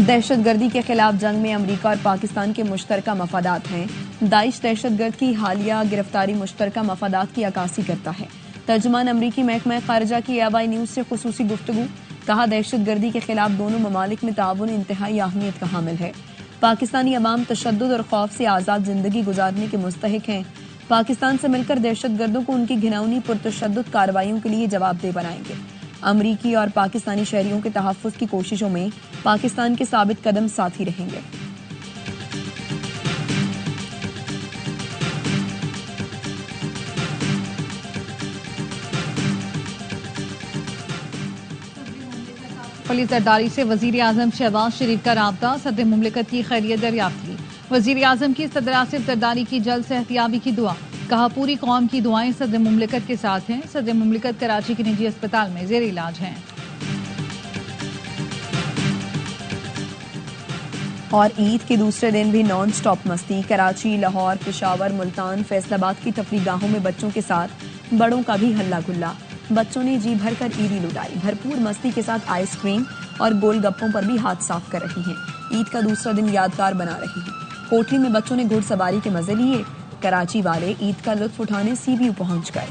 دہشت گردی کے خلاف جنگ میں امریکہ اور پاکستان کے مشترکہ مفادات ہیں۔ داعش دہشت گرد کی حالیہ گرفتاری مشترکہ مفادات کی عکاسی کرتا ہے۔ ترجمان امریکی محکمہ خارجہ کی ABI نیوز سے خصوصی گفتگو، کہا دہشت گردی کے خلاف دونوں ممالک میں تعاون انتہائی اہمیت کا حامل ہے۔ پاکستانی عوام تشدد اور خوف سے آزاد زندگی گزارنے کے مستحق ہیں۔ پاکستان سے مل کر دہشت گردوں کو ان کی گھناؤنی پرتشدد کارروائیوں کے لیے جواب دہ بنائیں گے۔ امریکی اور پاکستانی شہریوں کے تحفظ کی کوششوں میں پاکستان کے ثابت قدم ساتھی رہیں گے۔ پولیس زرداری سے وزیر اعظم شہباز شریف کا رابطہ، صدر مملکت کی خیریت دریافت کی۔ وزیر اعظم کی صدر آصف زرداری کی جلد صحتیابی کی دعا، کہا پوری قوم کی دعائیں صدر مملکت کے ساتھ ہیں۔ صدر مملکت کراچی کے نجی اسپتال میں زیر علاج ہیں۔ اور عید کے دوسرے دن بھی نان سٹاپ مستی، کراچی، لاہور، پشاور، ملتان، فیصل آباد کی تفریح گاہوں میں بچوں کے ساتھ بڑوں کا بھی ہلا گلا۔ بچوں نے جی بھر کر عیدی لٹائی، بھرپور مستی کے ساتھ آئس کریم اور گول گپوں پر بھی ہاتھ صاف کر رہی ہیں۔ عید کا دوسرا دن یادگار بنا رہی ہیں۔ کوٹلی میں بچوں نے گھڑ سواری کے مزے لیے، کراچی والے عید کا لطف اٹھانے CBU پہنچ گئے۔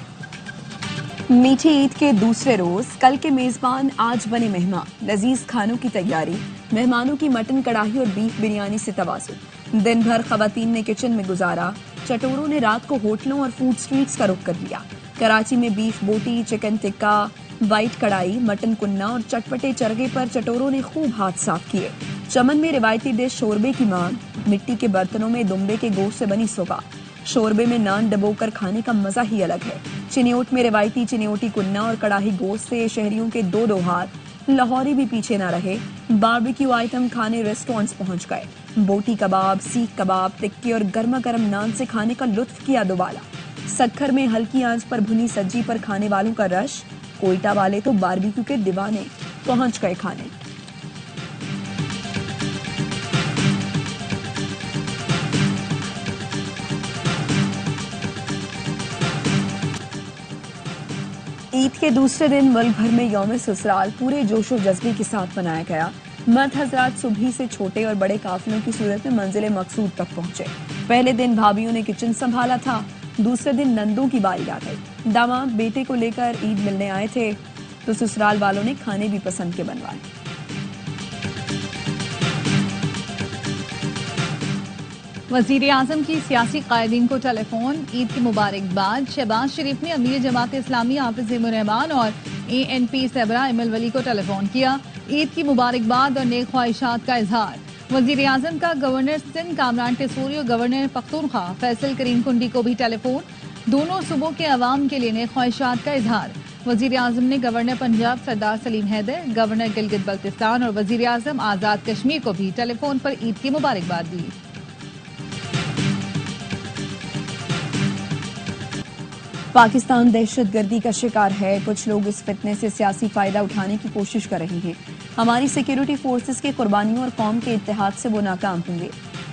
میٹھی عید کے دوسرے روز کل کے میزبان آج بنے مہمان، لذیذ کھانوں کی تیاری، مہمانوں کی مٹن کڑاہی اور بیف بریانی سے تواضع۔ دن بھر خواتین نے کچن میں گزارا، چٹوروں نے رات کو ہوٹلوں اور فوڈ سٹریٹس کا رخ کر لیا۔ کراچی میں بیف بوٹی، چکن ٹکا، وائٹ کڑائی، مٹن کنہ اور چٹپٹے چرگے پر چٹوروں نے خوب ہاتھ صاف کیے۔ چمن میں روایتی ڈش شوربے کی مانگ، مٹی کے برتنوں میں دمبے کے گوشت سے بنی صبح۔ شوربے میں نان ڈبو کر کھانے کا مزہ ہی الگ ہے۔ چنیوٹ میں روایتی چنیوٹی کنہ اور کڑاہی گوشت سے شہریوں کے دو ہاتھ، لاہوری بھی پیچھے نہ رہے۔ باربیکیو آئٹم کھانے ریسٹورنٹس پہنچ گئے۔ بوٹی کباب، سیخ کباب، ٹکے اور گرما گرم نان سے کھانے کا لطف کیا دوبالا۔ سکھر میں ہلکی آنچ پر بھنی سبزی پر کھانے والوں کا رش، کوئٹہ والے تو باربیکیو کے دیوانے، پہنچ گئے کھانے۔ عید کے دوسرے دن ملک بھر میں یوم سسرال پورے جوش و جذبے کے ساتھ منایا گیا۔ مرد حضرات صبح سے چھوٹے اور بڑے قافلوں کی صورت میں منزل مقصود تک پہنچے۔ پہلے دن بھابھیوں نے کچن سنبھالا تھا، دوسرے دن نندوں کی باری آ گئی۔ داماد بیٹے کو لے کر عید ملنے آئے تھے تو سسرال والوں نے کھانے بھی پسند کے بنوائے۔ وزیر اعظم کی سیاسی قائدین کو ٹیلی فون، عید کی مبارکباد۔ شہباز شریف نے امیر جماعت اسلامی حافظ الرحمان اور ANP صدر ایمل ولی کو ٹیلی فون کیا، عید کی مبارکباد اور نیک خواہشات کا اظہار۔ وزیر اعظم کا گورنر سندھ کامران ٹیسوری اور گورنر پختونخوا فیصل کریم کنڈی کو بھی ٹیلی فون، دونوں صوبوں کے عوام کے لیے نیک خواہشات کا اظہار۔ وزیر اعظم نے گورنر پنجاب سردار سلیم حیدر، گورنر گلگت بلتستان اور وزیر اعظم آزاد کشمیر کو بھی ٹیلی فون پر عید کی مبارکباد دی۔ پاکستان دہشت گردی کا شکار ہے، کچھ لوگ اس فتنے سے سیاسی فائدہ اٹھانے کی کوشش کر رہے ہیں۔ ہماری سیکیورٹی فورسز کے قربانیوں اور قوم کے اتحاد سے وہ ناکام ہوں گے۔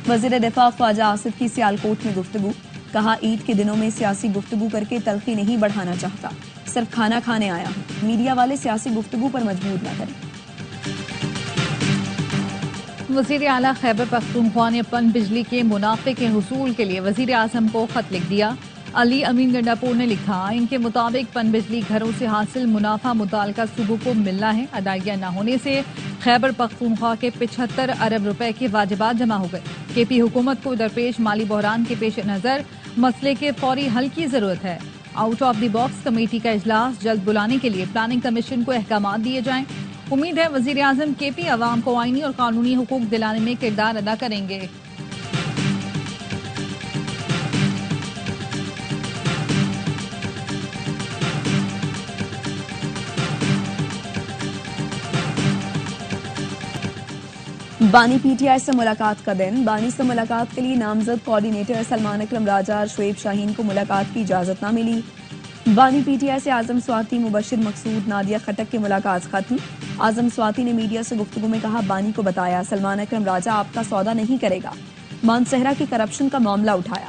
وزیر دفاع خواجہ آصف کی سیالکوٹ میں گفتگو، کہا عید کے دنوں میں سیاسی گفتگو کر کے تلخی نہیں بڑھانا چاہتا، صرف کھانا کھانے آیا ہوں، میڈیا والے سیاسی گفتگو پر مجبور نہ کریں۔ وزیر اعلیٰ خیبر پختونخوا نے پن بجلی کے منافع کے حصول کے لیے وزیر اعظم کو خط لکھ دیا۔ علی امین گنڈاپور نے لکھا، ان کے مطابق پن بجلی گھروں سے حاصل منافع متعلقہ صوبوں کو ملنا ہے، ادائیگیاں نہ ہونے سے خیبر پختونخوا کے 75 ارب روپے کے واجبات جمع ہو گئے۔ KP حکومت کو درپیش مالی بحران کے پیش نظر مسئلے کے فوری حل کی ضرورت ہے۔ Out of the box committee کا اجلاس جلد بلانے کے لیے پلاننگ کمیشن کو احکامات دیے جائیں۔ امید ہے وزیر اعظم KP عوام کو آئینی اور قانونی حقوق دلانے میں کردار ادا کریں گے۔ بانی PTI سے ملاقات کا دن، بانی سے ملاقات کے لیے نامزد کوارڈینیٹر سلمان اکرم راجہ اور شعیب شاہین کو ملاقات کی اجازت نہ ملی۔ بانی PTI سے اعظم سواتی، مبشر مقصود، نادیہ خٹک کی ملاقات ختم۔ اعظم سواتی نے میڈیا سے گفتگو میں کہا، بانی کو بتایا سلمان اکرم راجہ آپ کا سودا نہیں کرے گا، مانسہرہ کی کرپشن کا معاملہ اٹھایا۔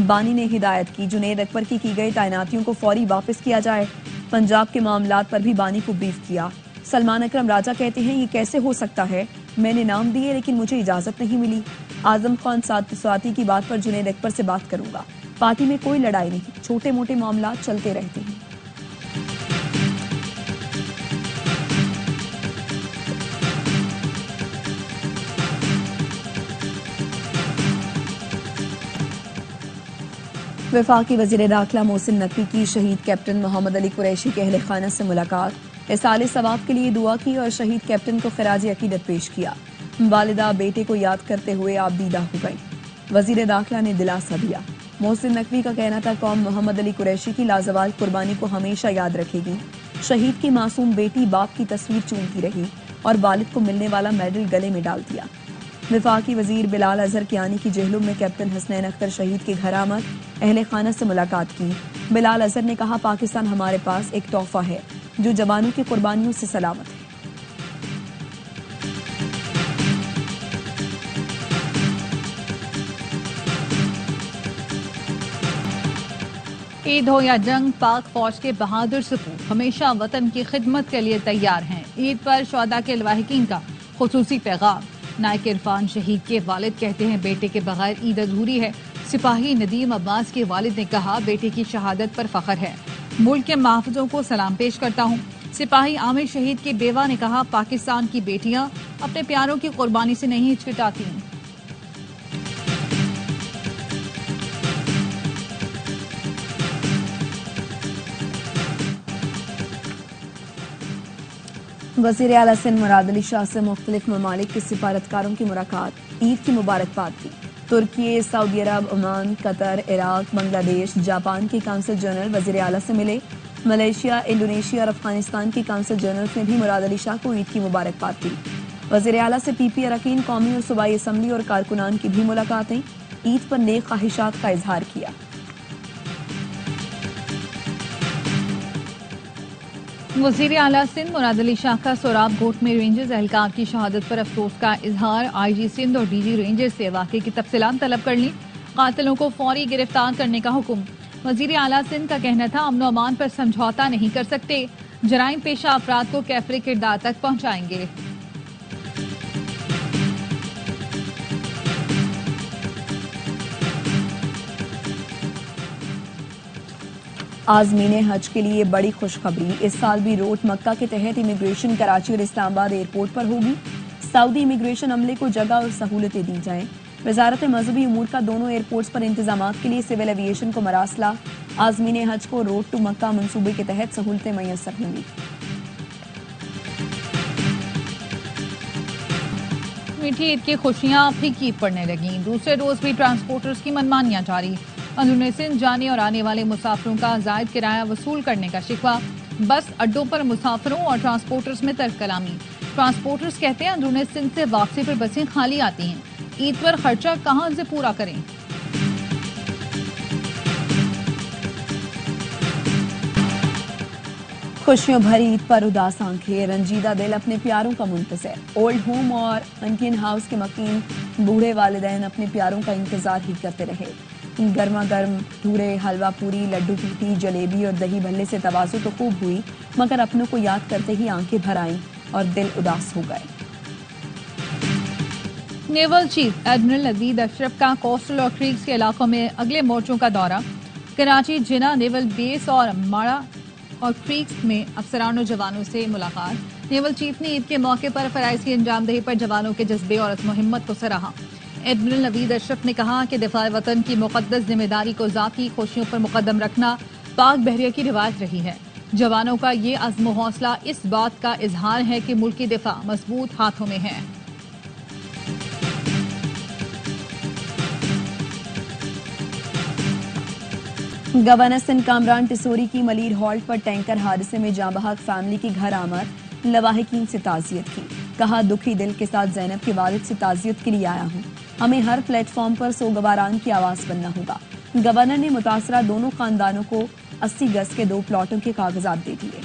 بانی نے ہدایت کی جنید اکبر کی گئی تعیناتیوں کو فوری واپس کیا جائے۔ پنجاب کے معاملات پر بھی بانی کو بریف کیا۔ سلمان اکرم راجہ کہتے ہیں یہ کیسے ہو سکتا ہے میں نے نام دیے لیکن مجھے اجازت نہیں ملی. اعظم خان ساتھی کی بات پر جنید اکبر سے بات کروں گا. پارٹی میں کوئی لڑائی نہیں, چھوٹے موٹے معاملات چلتے رہتے ہیں. وفاقی وزیر داخلہ محسن نقوی کی شہید کیپٹن محمد علی قریشی کے اہل خانہ سے ملاقات. اصالِ ثواب کے لیے دعا کی اور شہید کیپٹن کو خراج عقیدت پیش کیا. والدہ بیٹے کو یاد کرتے ہوئے آپ دیدہ ہو گئیں. وزیر داخلہ نے دلاسا دیا. محسن نقوی کا کہنا تھا قوم محمد علی قریشی کی لازوال قربانی کو ہمیشہ یاد رکھے گی. شہید کی معصوم بیٹی باپ کی تصویر چومتی رہی اور والد کو ملنے والا میڈل گلے میں ڈال دیا. وفاقی وزیر بلال اظہر کیانی کی جہلم میں کیپٹن حسنین اختر شہید کے گھر آمد, اہل خانہ سے ملاقات کی. بلال اظہر نے کہا پاکستان ہمارے پاس ایک تحفہ ہے جو جوانوں کی قربانیوں سے سلامت ہے. عید ہو یا جنگ, پاک فوج کے بہادر سپور ہمیشہ وطن کی خدمت کے لیے تیار ہیں. عید پر شہداء کے لواحقین کا خصوصی پیغام. نائک عرفان شہید کے والد کہتے ہیں بیٹے کے بغیر عید ادھوری ہے. سپاہی ندیم عباس کے والد نے کہا بیٹے کی شہادت پر فخر ہے, ملک کے محافظوں کو سلام پیش کرتا ہوں. سپاہی عامر شہید کی بیوہ نے کہا پاکستان کی بیٹیاں اپنے پیاروں کی قربانی سے نہیں ہچکچاتی. وزیر اعلیٰ سندھ مراد علی شاہ سے مختلف ممالک کے سفارتکاروں کی ملاقات. عید کی مبارکباد دی. ترکی, سعودی عرب, عمان, قطر, عراق, بنگلہ دیش, جاپان کے کونسل جنرل وزیر اعلیٰ سے ملے. ملیشیا, انڈونیشیا اور افغانستان کے کونسل جنرلز نے بھی مراد علی شاہ کو عید کی مبارکباد دی. وزیر اعلیٰ سے پی پی اراکین, قومی اور صوبائی اسمبلی اور کارکنان کی بھی ملاقاتیں. عید پر نیک خواہشات کا اظہار کیا. وزیر اعلیٰ سندھ مراد علی شاہ کا سوراب گوٹ میں رینجرز اہلکار کی شہادت پر افسوس کا اظہار. آئی جی سندھ اور ڈی جی رینجرز سے واقعے کی تفصیلات طلب کر لی. قاتلوں کو فوری گرفتار کرنے کا حکم. وزیر اعلیٰ سندھ کا کہنا تھا امن و امان پر سمجھوتا نہیں کر سکتے, جرائم پیشہ افراد کو کیفر کردار تک پہنچائیں گے. عازمین حج کے لیے بڑی خوشخبری. اس سال بھی روٹ مکہ کے تحت امیگریشن کراچی اور اسلام آباد ایئرپورٹ پر ہوگی. سعودی امیگریشن عملے کو جگہ اور سہولتیں دی جائیں. وزارت مذہبی امور کا دونوں ایئرپورٹس پر انتظامات کے لیے سول ایویشن کو مراسلہ. عازمین حج کو روڈ ٹو مکہ منصوبے کے تحت سہولتیں میسر ہوں گی. میٹھی عید کی خوشیاں پھیکی پڑنے لگیں. دوسرے روز بھی ٹرانسپورٹرز کی منمانیاں جاری. اندرون سندھ جانے اور آنے والے مسافروں کا زائد کرایہ وصول کرنے کا شکوہ. بس اڈوں پر مسافروں اور ٹرانسپورٹرز میں ترک کلامی. ٹرانسپورٹرز کہتے ہیں اندرون سندھ سے واپسی پر بسیں خالی آتی ہیں, عید پر خرچہ کہاں سے پورا کریں. خوشیوں بھری عید پر اداس آنکھیں, رنجیدہ دل اپنے پیاروں کا منتظر. اولڈ ہوم اور انکین ہاؤس کے مکین بوڑھے والدین اپنے پیاروں کا انتظار ہی کرتے رہے. گرما گرم بھٹورے, حلوہ پوری, لڈو پیٹی, جلیبی اور دہی بھلے سے توازو تو خوب ہوئی, مگر اپنوں کو یاد کرتے ہی آنکھیں بھر آئیں اور دل اداس ہو گئے. نیول چیف ایڈمرل نوید اشرف کا کوسٹل اور کریکس کے علاقوں میں اگلے مورچوں کا دورہ. کراچی, جناح نیول بیس اور ماڑا اور کریکس میں افسران و جوانوں سے ملاقات. نیول چیف نے عید کے موقع پر فرائض کی انجام دہی پر جوانوں کے جذبے اور عزم و ہمت کو سراہا. ایڈمرل نوید اشرف نے کہا کہ دفاع وطن کی مقدس ذمہ داری کو ذاتی خوشیوں پر مقدم رکھنا پاک بحریہ کی روایت رہی ہے. جوانوں کا یہ عزم و حوصلہ اس بات کا اظہار ہے کہ ملکی دفاع مضبوط ہاتھوں میں ہے. گورنر سندھ کامران ٹسوری کی ملیر ہالٹ پر ٹینکر حادثے میں جاں بحق فیملی کی گھر آمد. لواحقین سے تعزیت کی. کہا دکھی دل کے ساتھ زینب کے والد سے تعزیت کے لیے آیا ہوں. ہمیں ہر پلیٹ فارم پر سوگواران کی آواز بننا ہوگا. گورنر نے متاثرہ دونوں خاندانوں کو 80 گز کے 2 پلاٹوں کے کاغذات دے دیے.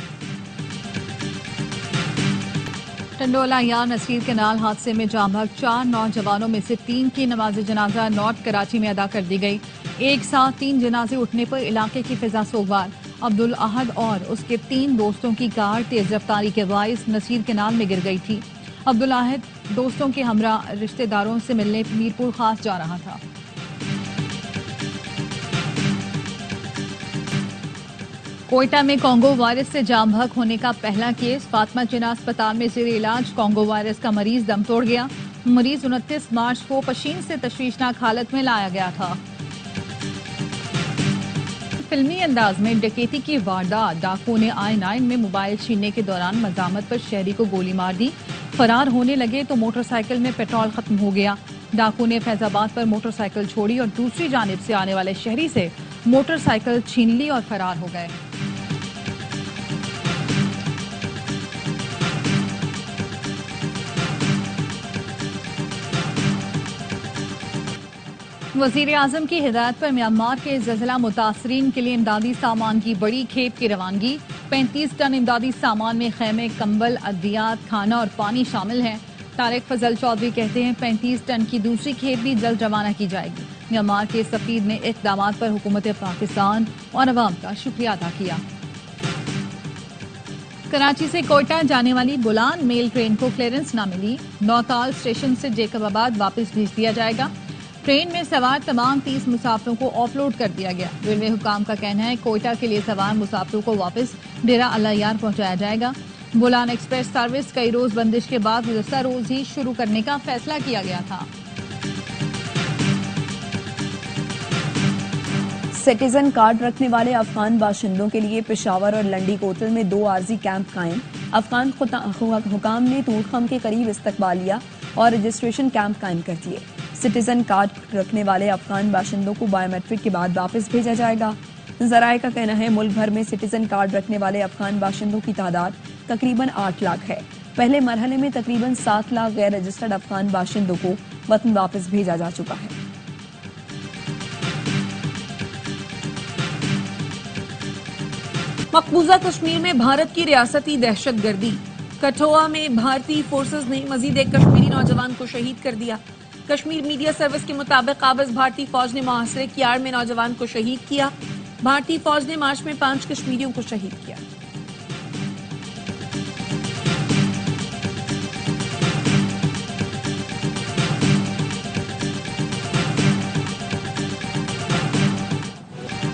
ٹنڈولا یا نصیر کینال حادثے میں جاں بحق 4 نوجوانوں میں سے 3 کی نماز جنازہ نارتھ کراچی میں ادا کر دی گئی. ایک ساتھ 3 جنازے اٹھنے پر علاقے کی فضا سوگوار. عبدالاحد اور اس کے 3 دوستوں کی کار تیز رفتاری کے باعث نصیر کینال میں گر گئی تھی. عبدالواحد دوستوں کے ہمراہ رشتہ داروں سے ملنے میرپور خاص جا رہا تھا۔ کوئٹہ میں کانگو وائرس سے جام بحق ہونے کا پہلا کیس، فاطمہ جناح اسپتال میں زیر علاج کانگو وائرس کا مریض دم توڑ گیا۔ مریض 29 مارچ کو پشین سے تشویشناک حالت میں لایا گیا تھا۔ فلمی انداز میں ڈکیتی کی واردات، ڈاکو نے I-9 میں موبائل چھیننے کے دوران مزاحمت پر شہری کو گولی مار دی، فرار ہونے لگے تو موٹر سائیکل میں پیٹرول ختم ہو گیا۔ ڈاکو نے فیض آباد پر موٹر سائیکل چھوڑی اور دوسری جانب سے آنے والے شہری سے موٹر سائیکل چھین لی اور فرار ہو گئے۔ وزیر اعظم کی ہدایت پر میانمار کے زلزلہ متاثرین کے لیے امدادی سامان کی بڑی کھیپ کی روانگی، 35 ٹن امدادی سامان میں خیمے، کمبل، ادویات، کھانا اور پانی شامل ہیں۔ طارق فضل چودھری کہتے ہیں 35 ٹن کی دوسری کھیپ بھی جلد روانہ کی جائے گی۔ میانمار کے سفیر نے اقدامات پر حکومت پاکستان اور عوام کا شکریہ ادا کیا۔ کراچی سے کوئٹہ جانے والی بولان میل ٹرین کو کلیئرنس نہ ملی، نوتال اسٹیشن سے جیکب آباد واپس بھیج دیا جائے گا۔ ٹرین میں سوار تمام 30 مسافروں کو آف لوڈ کر دیا گیا۔ ریلوے حکام کا کہنا ہے کوئٹہ کے لیے سوار مسافروں کو واپس ڈیرہ اللہ یار پہنچایا جائے گا۔ بولان ایکسپریس سروس کئی روز بندش کے بعد گزشتہ روز ہی شروع کرنے کا فیصلہ کیا گیا تھا۔ سٹیزن کارڈ رکھنے والے افغان باشندوں کے لیے پشاور اور لنڈی کوتل میں 2 عارضی کیمپ قائم۔ افغان حکام نے توڑخم کے قریب استقبال لیا اور رجسٹریشن کیمپ قائم کر دیے۔ سٹیزن کارڈ رکھنے والے افغان باشندوں کو بائیو میٹرک کے بعد واپس بھیجا جائے گا۔ ذرائع کا کہنا ہے ملک بھر میں سٹیزن کارڈ رکھنے والے افغان باشندوں کی تعداد تقریباً 8 لاکھ ہے۔ پہلے مرحلے میں تقریباً 7 لاکھ غیر رجسٹرڈ افغان باشندوں کو وطن واپس بھیجا جا چکا ہے۔ مقبوضہ کشمیر میں بھارت کی ریاستی دہشت گردی، کٹھوعہ میں بھارتی فورسز نے مزید ایک کشمیری نوجوان کو شہید کر دیا۔ کشمیر میڈیا سروس کے مطابق قابض بھارتی فوج نے محاصرے کی آڑ میں نوجوان کو شہید کیا۔ بھارتی فوج نے مارچ میں 5 کشمیریوں کو شہید کیا۔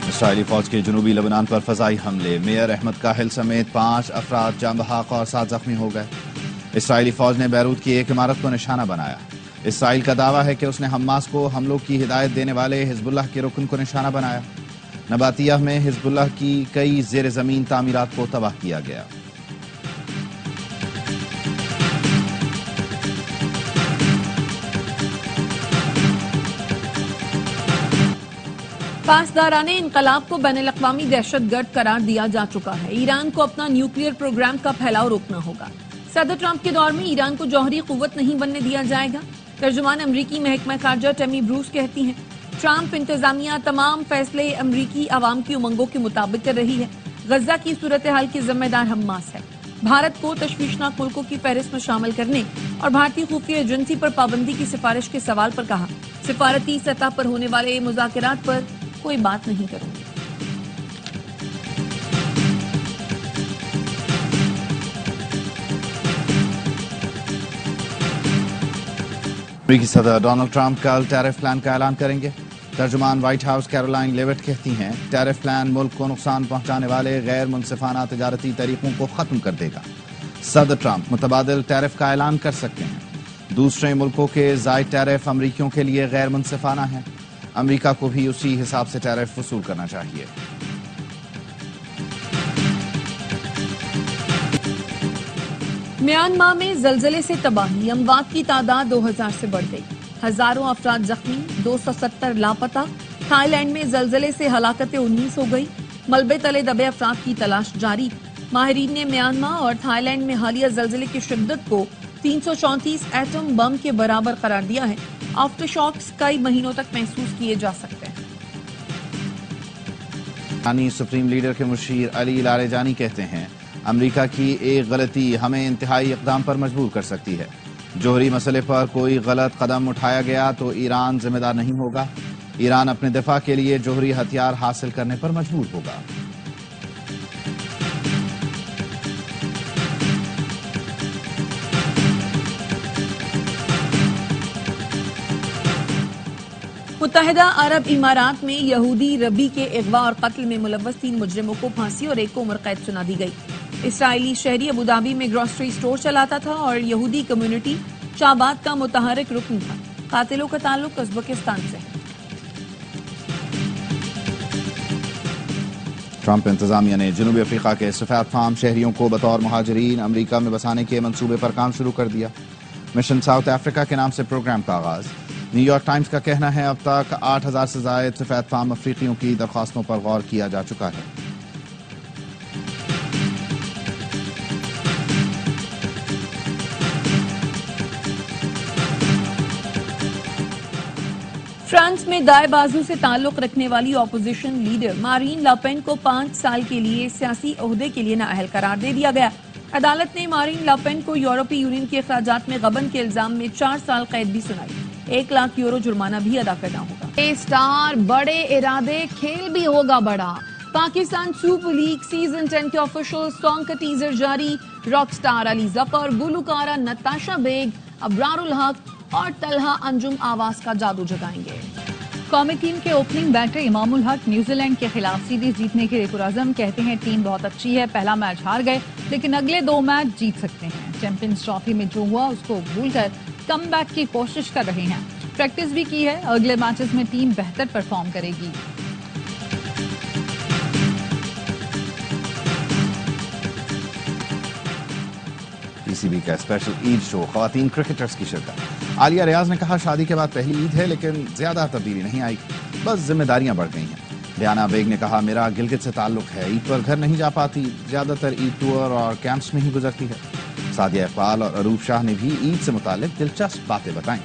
اسرائیلی فوج کے جنوبی لبنان پر فضائی حملے، میئر احمد کاہل سمیت 5 افراد جاں بحق اور 7 زخمی ہو گئے۔ اسرائیلی فوج نے بیروت کی ایک عمارت کو نشانہ بنایا۔ اسرائیل کا دعویٰ ہے کہ اس نے حماس کو حملوں کی ہدایت دینے والے حزب اللہ کے رکن کو نشانہ بنایا۔ نباتیہ میں حزب اللہ کی کئی زیر زمین تعمیرات کو تباہ کیا گیا۔ پاسداران انقلاب کو بین الاقوامی دہشت گرد قرار دیا جا چکا ہے۔ ایران کو اپنا نیوکلیئر پروگرام کا پھیلاؤ روکنا ہوگا۔ صدر ٹرمپ کے دور میں ایران کو جوہری قوت نہیں بننے دیا جائے گا۔ ترجمان امریکی محکمہ خارجہ ٹیمی بروس کہتی ہیں ٹرمپ انتظامیہ تمام فیصلے امریکی عوام کی امنگوں کے مطابق کر رہی ہے۔ غزہ کی صورتحال کی ذمہ دار حماس ہے۔ بھارت کو تشویشناک ملکوں کی فہرست میں شامل کرنے اور بھارتی خفیہ ایجنسی پر پابندی کی سفارش کے سوال پر کہا سفارتی سطح پر ہونے والے مذاکرات پر کوئی بات نہیں کروں گی۔ امریکی صدر ڈونلڈ ٹرمپ کل ٹیرف پلان کا اعلان کریں گے۔ ترجمان وائٹ ہاؤس کیرولائن لیوٹ کہتی ہیں ٹیرف پلان ملک کو نقصان پہنچانے والے غیر منصفانہ تجارتی طریقوں کو ختم کر دے گا۔ صدر ٹرمپ متبادل ٹیرف کا اعلان کر سکتے ہیں۔ دوسرے ملکوں کے زائد ٹیرف امریکیوں کے لیے غیر منصفانہ ہیں۔ امریکہ کو بھی اسی حساب سے ٹیرف وصول کرنا چاہیے۔ میانمار میں زلزلے سے تباہی، اموات کی تعداد 2000 سے بڑھ گئی، ہزاروں افراد زخمی، 270 لاپتہ۔ تھائی لینڈ میں زلزلے سے ہلاکتیں 19 ہو گئی، ملبے تلے دبے افراد کی تلاش جاری۔ ماہرین نے میانمار اور تھائی لینڈ میں حالیہ زلزلے کی شدت کو 334 ایٹم بم کے برابر قرار دیا ہے۔ آفٹر شاکس کئی مہینوں تک محسوس کیے جا سکتے ہیں۔ افغانی سپریم لیڈر کے مشیر علی لاریجانی کہتے ہیں امریکہ کی ایک غلطی ہمیں انتہائی اقدام پر مجبور کر سکتی ہے۔ جوہری مسئلے پر کوئی غلط قدم اٹھایا گیا تو ایران ذمہ دار نہیں ہوگا۔ ایران اپنے دفاع کے لیے جوہری ہتھیار حاصل کرنے پر مجبور ہوگا۔ متحدہ عرب امارات میں یہودی ربی کے اغوا اور قتل میں ملوث 3 مجرموں کو پھانسی اور 1 کو عمر قید سنا دی گئی۔ اسرائیلی شہری ابوظہبی میں گروسری سٹور چلاتا تھا اور یہودی کمیونٹی شعبات کا متحرک رکن تھا۔ قاتلوں کا تعلق ازبکستان سے ہے۔ ٹرمپ انتظامیہ نے جنوبی افریقہ کے سفید فام شہریوں کو بطور مہاجرین امریکہ میں بسانے کے منصوبے پر کام شروع کر دیا۔ مشن ساؤتھ افریقہ کے نام سے پروگرام کا آغاز۔ نیو یارک ٹائمز کا کہنا ہے اب تک 8000 سے زائد سفید فام افریقیوں کی درخواستوں پر غور کیا جا چکا ہے۔ فرانس میں دائیں بازو سے تعلق رکھنے والی اپوزیشن لیڈر مارین لاپین کو 5 سال کے لیے سیاسی عہدے کے لیے نااہل قرار دے دیا گیا۔ عدالت نے مارین لاپین کو یورپی یونین کے اخراجات میں غبن کے الزام میں 4 سال قید بھی سنائی۔ 1 لاکھ یورو جرمانہ بھی ادا کرنا ہوگا۔ اسٹار بڑے ارادے، کھیل بھی ہوگا بڑا۔ پاکستان سپر لیگ سیزن 10 کے آفیشل سانگ کا ٹیزر جاری۔ راک سٹار علی ظفر، گلوکارہ نتاشا بیگ، ابرار الحق اور طلحہ انجم آواز کا جادو جگائیں گے۔ قومی ٹیم کے اوپننگ بیٹر امام الحق نیوزی لینڈ کے خلاف سیریز جیتنے کے لیے پرعزم، کہتے ہیں ٹیم بہت اچھی ہے، پہلا میچ ہار گئے لیکن اگلے 2 میچ جیت سکتے ہیں۔ چیمپئنز ٹرافی میں جو ہوا اس کو بھول کر کم بیک کی کوشش کر رہے ہیں، پریکٹس بھی کی ہے، اگلے میچز میں ٹیم بہتر پرفارم کرے گی۔ پی سی بی کا اسپیشل عید شو، خواتین کرکٹرز کی شرکت۔ عالیہ ریاض نے کہا شادی کے بعد پہلی عید ہے لیکن زیادہ تبدیلی نہیں آئی، بس ذمہ داریاں بڑھ گئی ہیں۔ ڈیانا بیگ نے کہا میرا گلگت سے تعلق ہے، عید پر گھر نہیں جا پاتی، زیادہ تر عید ٹور اور کیمپس میں ہی گزرتی ہے۔ سعدیہ اقبال اور عروف شاہ نے بھی عید سے متعلق دلچسپ باتیں بتائیں۔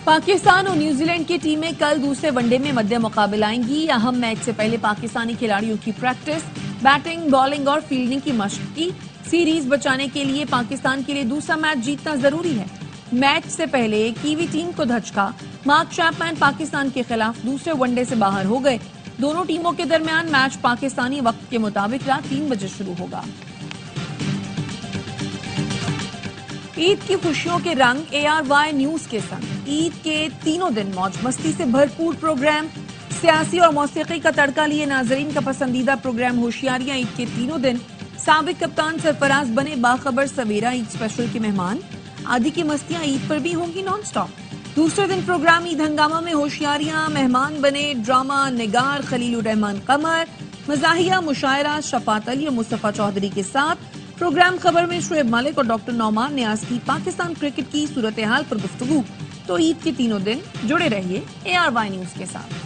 پاکستان اور نیوزی لینڈ کی ٹیمیں کل دوسرے ون ڈے میں مد مقابل آئیں گی۔ اہم میچ سے پہلے پاکستانی کھلاڑیوں کی پریکٹس، بیٹنگ، بالنگ اور فیلڈنگ کی مشق کی۔ سیریز بچانے کے لیے پاکستان کے لیے دوسرا میچ جیتنا ضروری ہے۔ میچ سے پہلے کیوی ٹیم کو دھچکا، مارک چیپمین پاکستان کے خلاف دوسرے ون ڈے سے باہر ہو گئے۔ دونوں ٹیموں کے درمیان میچ پاکستانی وقت کے مطابق رات 3 بجے شروع ہوگا۔ عید کی خوشیوں کے رنگ ARY نیوز کے سنگ۔ عید کے تینوں دن موج مستی سے بھرپور پروگرام، سیاسی اور موسیقی کا تڑکا لیے ناظرین کا پسندیدہ پروگرام ہوشیاریاں۔ عید کے تینوں دن سابق کپتان سرفراز بنے باخبر سویرا عید اسپیشل کے مہمان۔ آدھی کی مستیاں عید پر بھی ہوں گی نان سٹاپ۔ دوسرے دن پروگرام عید ہنگامہ میں ہوشیاریاں، مہمان بنے ڈرامہ نگار خلیل الرحمان قمر، مزاحیہ مشاعرہ شفاعت علی اور مصطفیٰ چودھری کے ساتھ۔ پروگرام خبر میں شعیب ملک اور ڈاکٹر نعمان نیاز کی پاکستان کرکٹ کی صورتحال پر گفتگو۔ تو عید کے تینوں دن جڑے رہیے ARY نیوز کے ساتھ۔